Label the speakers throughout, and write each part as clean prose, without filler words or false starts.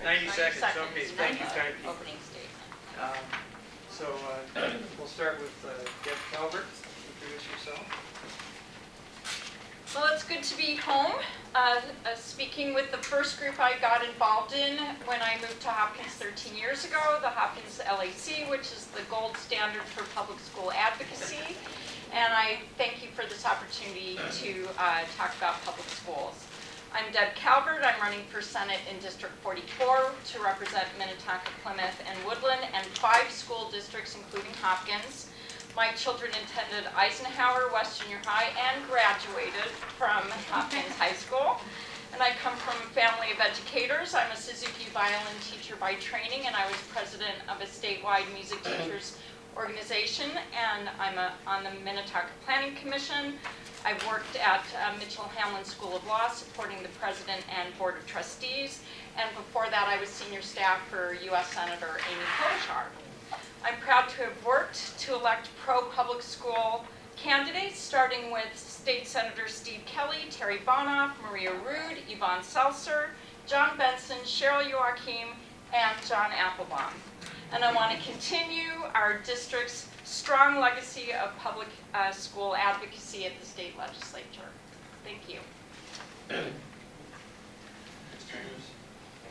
Speaker 1: 90 seconds. Okay, thank you, Kathy.
Speaker 2: Opening statement.
Speaker 1: We'll start with Deb Calvert. Introduce yourself.
Speaker 2: Well, it's good to be home. Speaking with the first group I got involved in when I moved to Hopkins 13 years ago, the Hopkins LAC, which is the gold standard for public school advocacy. And I thank you for this opportunity to talk about public schools. I'm Deb Calvert. I'm running for Senate in District 44 to represent Minnetonka, Plymouth, and Woodland, and 5 school districts, including Hopkins. My children attended Eisenhower West Junior High and graduated from Hopkins High School. And I come from a family of educators. I'm a Suzuki violin teacher by training, and I was president of a statewide music teachers organization, and I'm on the Minnetonka Planning Commission. I've worked at Mitchell-Hamlin School of Law, supporting the president and board of trustees. And before that, I was senior staff for U.S. Senator Amy Klobuchar. I'm proud to have worked to elect pro-public school candidates, starting with State Senator Steve Kelly, Terry Bonoff, Maria Rude, Yvonne Seltzer, John Benson, Cheryl Joachim, and John Applebaum. And I want to continue our district's strong legacy of public school advocacy at the state legislature. Thank you.
Speaker 3: Thank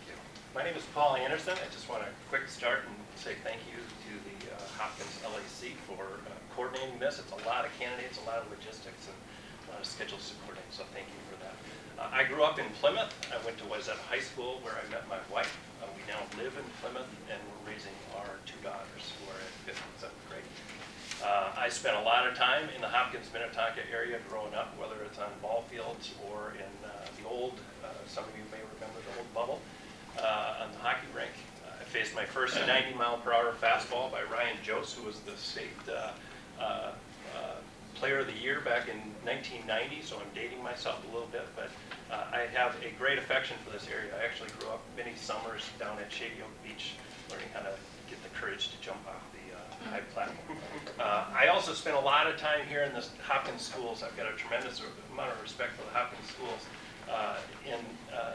Speaker 3: you. My name is Paul Anderson. I just want a quick start and say thank you to the Hopkins LAC for coordinating this. It's a lot of candidates, a lot of logistics, and a lot of schedule supporting, so thank you for that. I grew up in Plymouth. I went to Wayzata High School where I met my wife. We now live in Plymouth, and we're raising our 2 daughters who are in 5th and 7th grade. I spent a lot of time in the Hopkins, Minnetonka area growing up, whether it's on ball fields or in the old, some of you may remember the old bubble, on the hockey rink. I faced my first 90-mile-per-hour fastball by Ryan Jose, who was the state player of the year back in 1990, so I'm dating myself a little bit, but I have a great affection for this area. I actually grew up many summers down at Shady Oak Beach, learning how to get the courage to jump off the high platform. I also spent a lot of time here in the Hopkins schools. I've got a tremendous amount of respect for the Hopkins schools.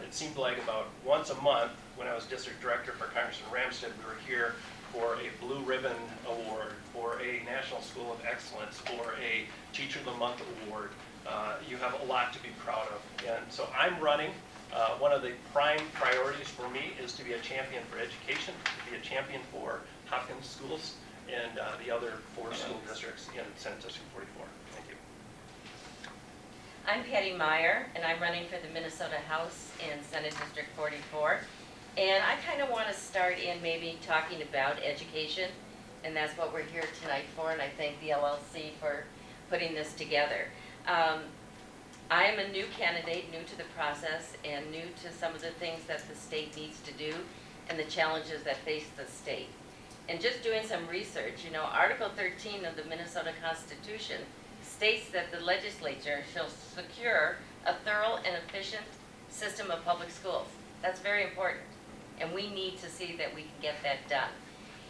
Speaker 3: It seemed like about once a month, when I was district director for Congressman Ramstad, we were here for a Blue Ribbon Award, for a National School of Excellence, for a Teacher of the Month Award. You have a lot to be proud of. And so I'm running. One of the prime priorities for me is to be a champion for education, to be a champion for Hopkins schools and the other 4 school districts in Senate District 44. Thank you.
Speaker 4: I'm Patty Meyer, and I'm running for the Minnesota House in Senate District 44. And I kind of want to start in maybe talking about education, and that's what we're here tonight for, and I thank the LLC for putting this together. I am a new candidate, new to the process, and new to some of the things that the state needs to do and the challenges that face the state. And just doing some research, you know, Article 13 of the Minnesota Constitution states that the legislature shall secure a thorough and efficient system of public schools. That's very important, and we need to see that we can get that done.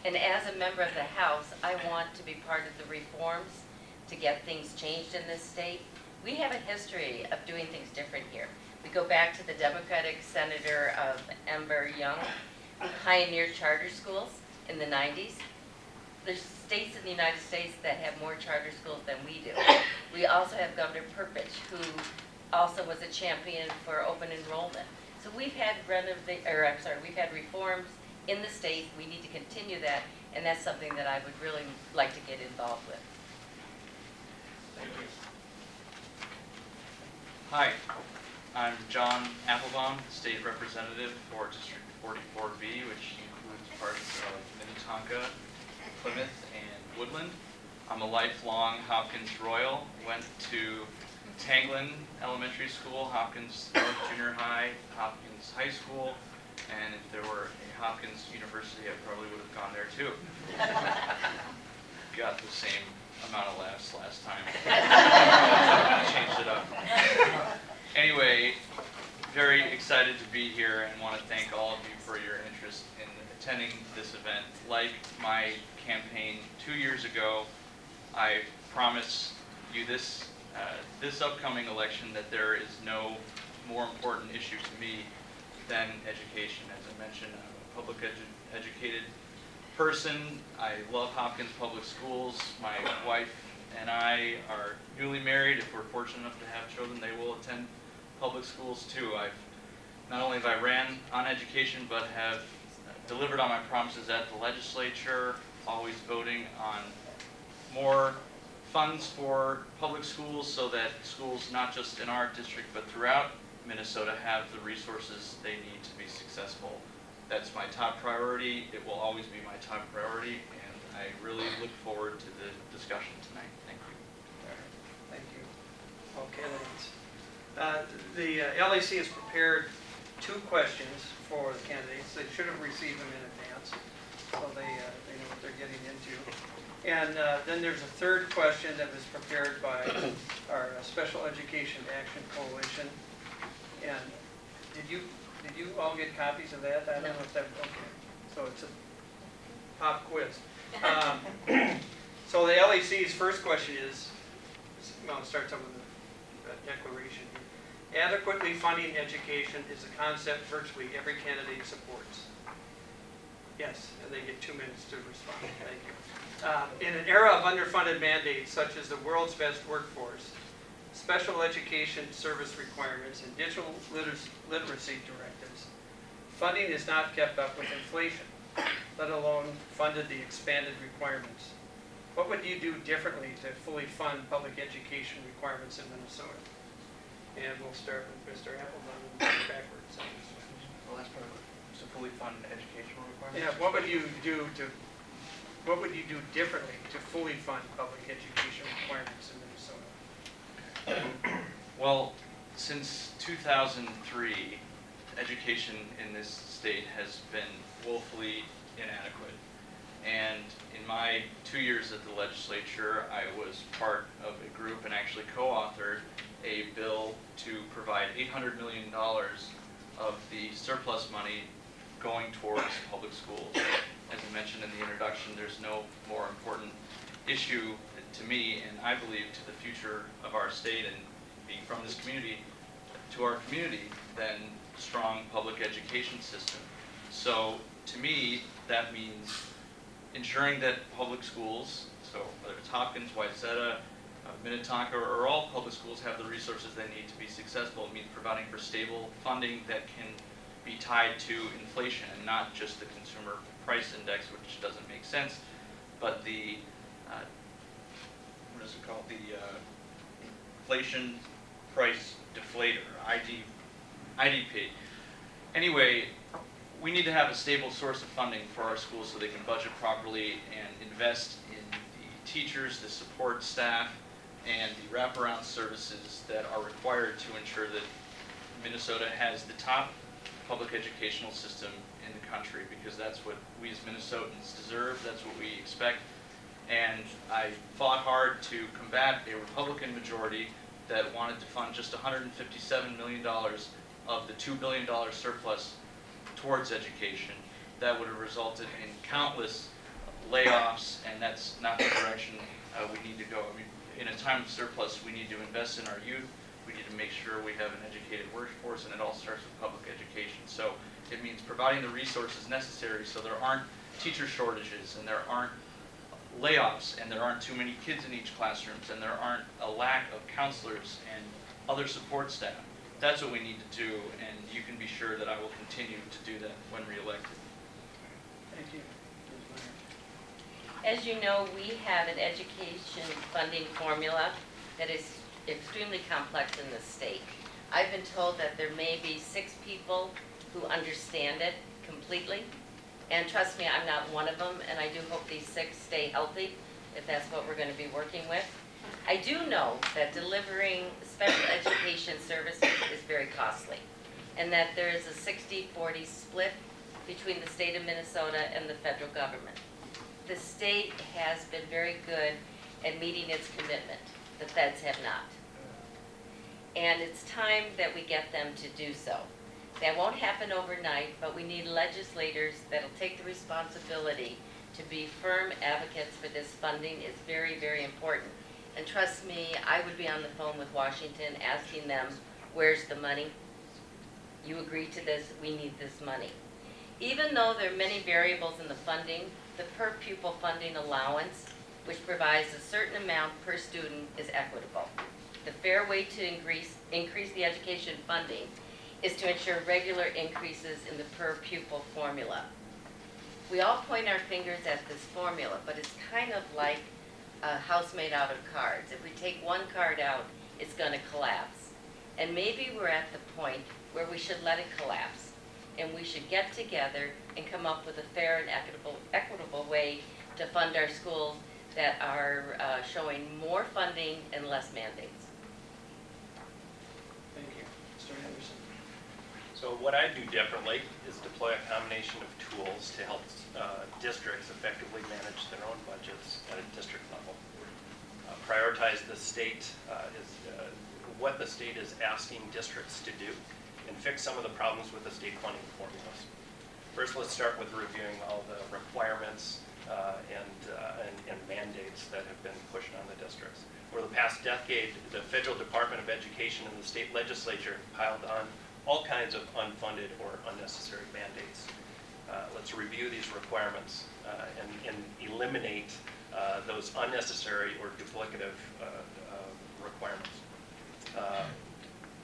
Speaker 4: And as a member of the House, I want to be part of the reforms to get things changed in this state. We have a history of doing things different here. We go back to the Democratic Senator of Ember Young, who pioneered charter schools in the 90s. There's states in the United States that have more charter schools than we do. We also have Governor Perpich, who also was a champion for open enrollment. So we've had we've had reforms in the state. We need to continue that, and that's something that I would really like to get involved with.
Speaker 3: Thank you.
Speaker 5: Hi, I'm John Applebaum, State Representative for District 44B, which includes parts of Minnetonka, Plymouth, and Woodland. I'm a lifelong Hopkins Royal. Went to Tanglin Elementary School, Hopkins North Junior High, Hopkins High School, and if there were a Hopkins University, I probably would have gone there too. Got the same amount of laughs last time. Changed it up. Anyway, very excited to be here and want to thank all of you for your interest in attending this event. Like my campaign 2 years ago, I promise you this upcoming election that there is no more important issue to me than education. As I mentioned, I'm a public educated person. I love Hopkins Public Schools. My wife and I are newly married. If we're fortunate enough to have children, they will attend public schools too. Not only have I ran on education, but have delivered on my promises at the legislature, always voting on more funds for public schools so that schools, not just in our district, but throughout Minnesota, have the resources they need to be successful. That's my top priority. It will always be my top priority, and I really look forward to the discussion tonight. Thank you.
Speaker 1: All right, thank you. All candidates. The LAC has prepared 2 questions for the candidates. They should have received them in advance, so they know what they're getting into. And then there's a 3rd question that was prepared by our Special Education Action Coalition. And did you all get copies of that? I don't know if that, okay. So it's a pop quiz. So the LAC's first question is, well, I'll start with the declaration here. Adequately funding education is a concept virtually every candidate supports. Yes, and they get 2 minutes to respond. Thank you. In an era of underfunded mandates such as the world's best workforce, special education service requirements, and digital literacy directives, funding is not kept up with inflation, let alone funded the expanded requirements. What would you do differently to fully fund public education requirements in Minnesota? And we'll start with Mr. Applebaum and work backwards.
Speaker 6: The last part, to fully fund educational requirements?
Speaker 1: Yeah, what would you do differently to fully fund public education requirements in Minnesota?
Speaker 5: Well, since 2003, education in this state has been woefully inadequate. And in my 2 years at the legislature, I was part of a group and actually co-authored a bill to provide $800 million of the surplus money going towards public schools. As I mentioned in the introduction, there's no more important issue to me, and I believe to the future of our state and being from this community, to our community, than strong public education system. So to me, that means ensuring that public schools, so whether it's Hopkins, Wayzata, Minnetonka, or all public schools have the resources they need to be successful. It means providing for stable funding that can be tied to inflation and not just the consumer price index, which doesn't make sense, but the, what is it called, the inflation price deflator, IDP. Anyway, we need to have a stable source of funding for our schools so they can budget properly and invest in the teachers, the support staff, and the wraparound services that are required to ensure that Minnesota has the top public educational system in the country, because that's what we as Minnesotans deserve, that's what we expect. And I fought hard to combat a Republican majority that wanted to fund just $157 million of the $2 billion surplus towards education. That would have resulted in countless layoffs, and that's not the direction we need to go. I mean, in a time of surplus, we need to invest in our youth. We need to make sure we have an educated workforce, and it all starts with public education. So it means providing the resources necessary so there aren't teacher shortages, and there aren't layoffs, and there aren't too many kids in each classroom, and there aren't a lack of counselors and other support staff. That's what we need to do, and you can be sure that I will continue to do that when reelected.
Speaker 1: Thank you.
Speaker 4: As you know, we have an education funding formula that is extremely complex in the state. I've been told that there may be 6 people who understand it completely. And trust me, I'm not one of them, and I do hope these 6 stay healthy, if that's what we're going to be working with. I do know that delivering special education services is very costly, and that there is a 60-40 split between the state of Minnesota and the federal government. The state has been very good at meeting its commitment. The feds have not. And it's time that we get them to do so. That won't happen overnight, but we need legislators that'll take the responsibility to be firm advocates for this funding. It's very, very important. And trust me, I would be on the phone with Washington asking them, where's the money? You agreed to this, we need this money. Even though there are many variables in the funding, the per pupil funding allowance, which provides a certain amount per student, is equitable. The fair way to increase the education funding is to ensure regular increases in the per pupil formula. We all point our fingers at this formula, but it's kind of like a house made out of cards. If we take one card out, it's going to collapse. And maybe we're at the point where we should let it collapse, and we should get together and come up with a fair and equitable way to fund our schools that are showing more funding and less mandates.
Speaker 1: Thank you. Mr. Anderson.
Speaker 3: So what I do differently is deploy a combination of tools to help districts effectively manage their own budgets at a district level. Prioritize the state what the state is asking districts to do, and fix some of the problems with the state funding formulas. First, let's start with reviewing all the requirements and mandates that have been pushed on the districts. Over the past decade, the federal Department of Education and the state legislature piled on all kinds of unfunded or unnecessary mandates. Let's review these requirements and eliminate those unnecessary or duplicative requirements.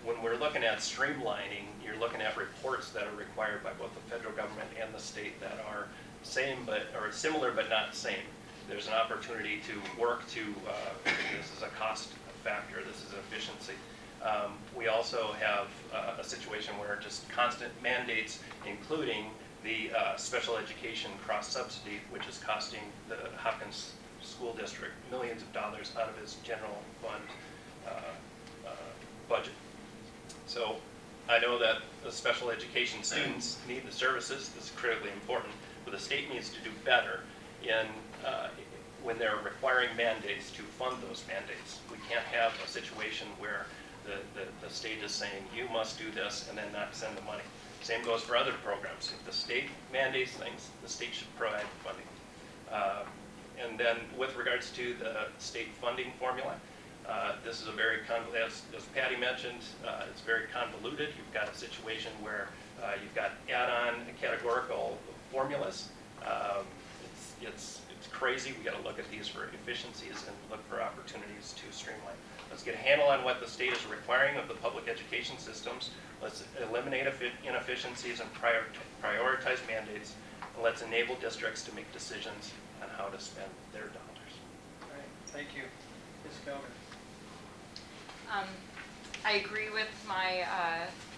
Speaker 3: When we're looking at streamlining, you're looking at reports that are required by both the federal government and the state that are similar but not same. There's an opportunity to work to, this is a cost factor, this is efficiency. We also have a situation where just constant mandates, including the special education cross-subsidy, which is costing the Hopkins School District millions of dollars out of its general fund budget. So I know that the special education students need the services. This is critically important, but the state needs to do better in when they're requiring mandates to fund those mandates. We can't have a situation where the state is saying, you must do this, and then not send the money. Same goes for other programs. If the state mandates things, the state should provide funding. And then with regards to the state funding formula, this is a very, as Patty mentioned, it's very convoluted. You've got a situation where you've got add-on categorical formulas. It's crazy. We've got to look at these for efficiencies and look for opportunities to streamline. Let's get a handle on what the state is requiring of the public education systems. Let's eliminate inefficiencies and prioritize mandates. And let's enable districts to make decisions on how to spend their dollars.
Speaker 1: All right, thank you. Ms. Calvert.
Speaker 2: I agree with my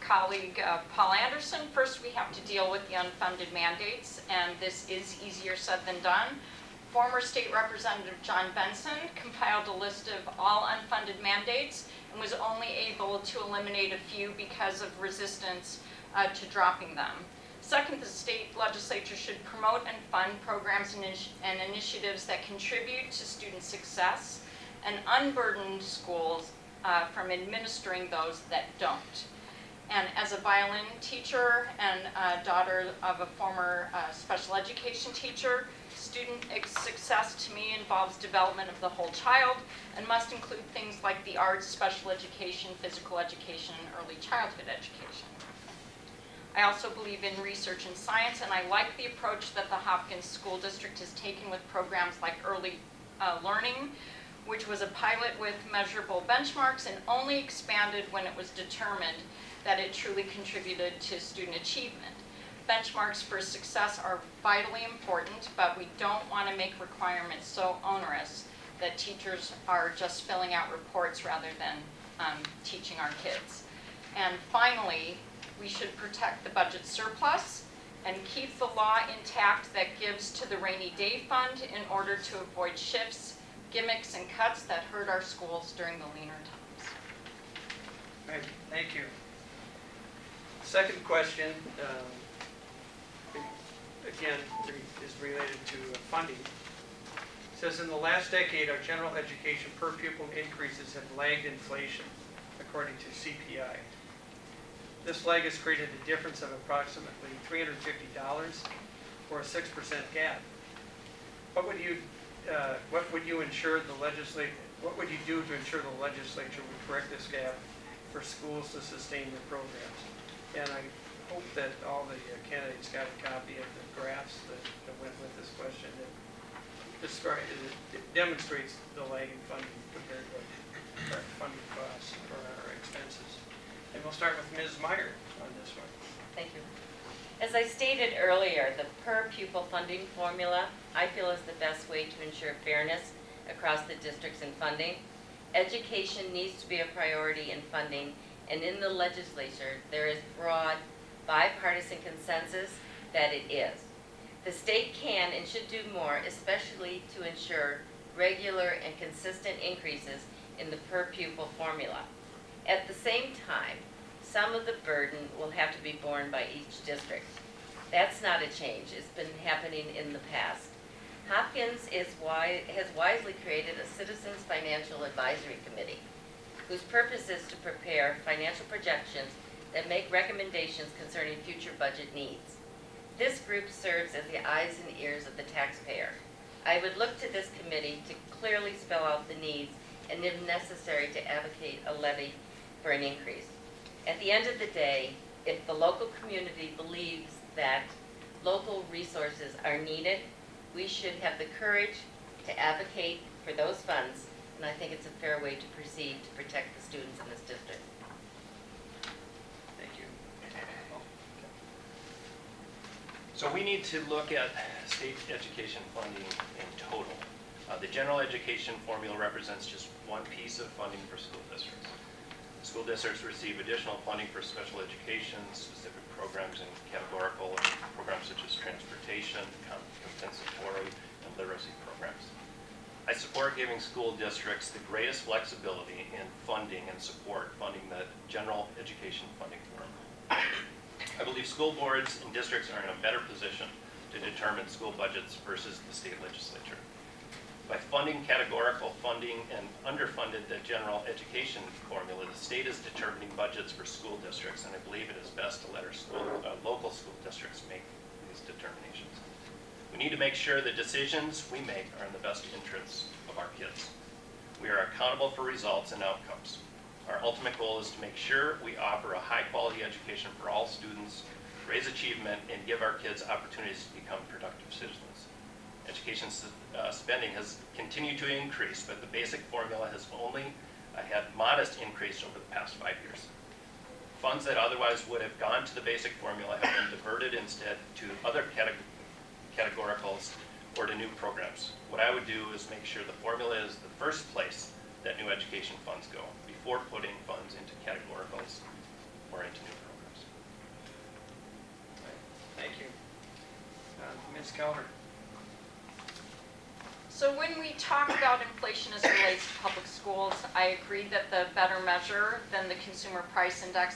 Speaker 2: colleague Paul Anderson. First, we have to deal with the unfunded mandates, and this is easier said than done. Former State Representative John Benson compiled a list of all unfunded mandates and was only able to eliminate a few because of resistance to dropping them. Second, the state legislature should promote and fund programs and initiatives that contribute to student success and unburden schools from administering those that don't. And as a violin teacher and daughter of a former special education teacher, student success to me involves development of the whole child and must include things like the arts, special education, physical education, and early childhood education. I also believe in research and science, and I like the approach that the Hopkins School District has taken with programs like early learning, which was a pilot with measurable benchmarks and only expanded when it was determined that it truly contributed to student achievement. Benchmarks for success are vitally important, but we don't want to make requirements so onerous that teachers are just filling out reports rather than teaching our kids. And finally, we should protect the budget surplus and keep the law intact that gives to the rainy day fund in order to avoid shifts, gimmicks, and cuts that hurt our schools during the leaner times.
Speaker 1: Right, thank you. Second question, again, is related to funding. It says, in the last decade, our general education per pupil increases have lagged inflation, according to CPI. This lag has created a difference of approximately $350 or a 6% gap. What would you ensure the legislature? What would you do to ensure the legislature would correct this gap for schools to sustain their programs? And I hope that all the candidates got a copy of the graphs that went with this question. It demonstrates the lag in funding compared to our funding costs for our expenses. And we'll start with Ms. Meyer on this one.
Speaker 4: Thank you. As I stated earlier, the per pupil funding formula, I feel is the best way to ensure fairness across the districts in funding. Education needs to be a priority in funding, and in the legislature, there is broad bipartisan consensus that it is. The state can and should do more, especially to ensure regular and consistent increases in the per pupil formula. At the same time, some of the burden will have to be borne by each district. That's not a change. It's been happening in the past. Hopkins has wisely created a Citizens Financial Advisory Committee, whose purpose is to prepare financial projections that make recommendations concerning future budget needs. This group serves as the eyes and ears of the taxpayer. I would look to this committee to clearly spell out the needs and, if necessary, to advocate a levy for an increase. At the end of the day, if the local community believes that local resources are needed, we should have the courage to advocate for those funds, and I think it's a fair way to proceed to protect the students in this district.
Speaker 1: Thank you.
Speaker 3: So we need to look at state education funding in total. The general education formula represents just one piece of funding for school districts. School districts receive additional funding for special education, specific programs and categorical programs such as transportation, compensatory, and literacy programs. I support giving school districts the greatest flexibility in funding and support funding the general education funding formula. I believe school boards and districts are in a better position to determine school budgets versus the state legislature. By funding categorical funding and underfunded the general education formula, the state is determining budgets for school districts, and I believe it is best to let our local school districts make these determinations. We need to make sure the decisions we make are in the best interests of our kids. We are accountable for results and outcomes. Our ultimate goal is to make sure we offer a high-quality education for all students, raise achievement, and give our kids opportunities to become productive citizens. Education spending has continued to increase, but the basic formula has only had modest increase over the past 5 years. Funds that otherwise would have gone to the basic formula have been diverted instead to other categoricals or to new programs. What I would do is make sure the formula is the first place that new education funds go before putting funds into categoricals or into new programs.
Speaker 1: Thank you. Ms. Calvert.
Speaker 2: So when we talk about inflation as it relates to public schools, I agree that the better measure than the consumer price index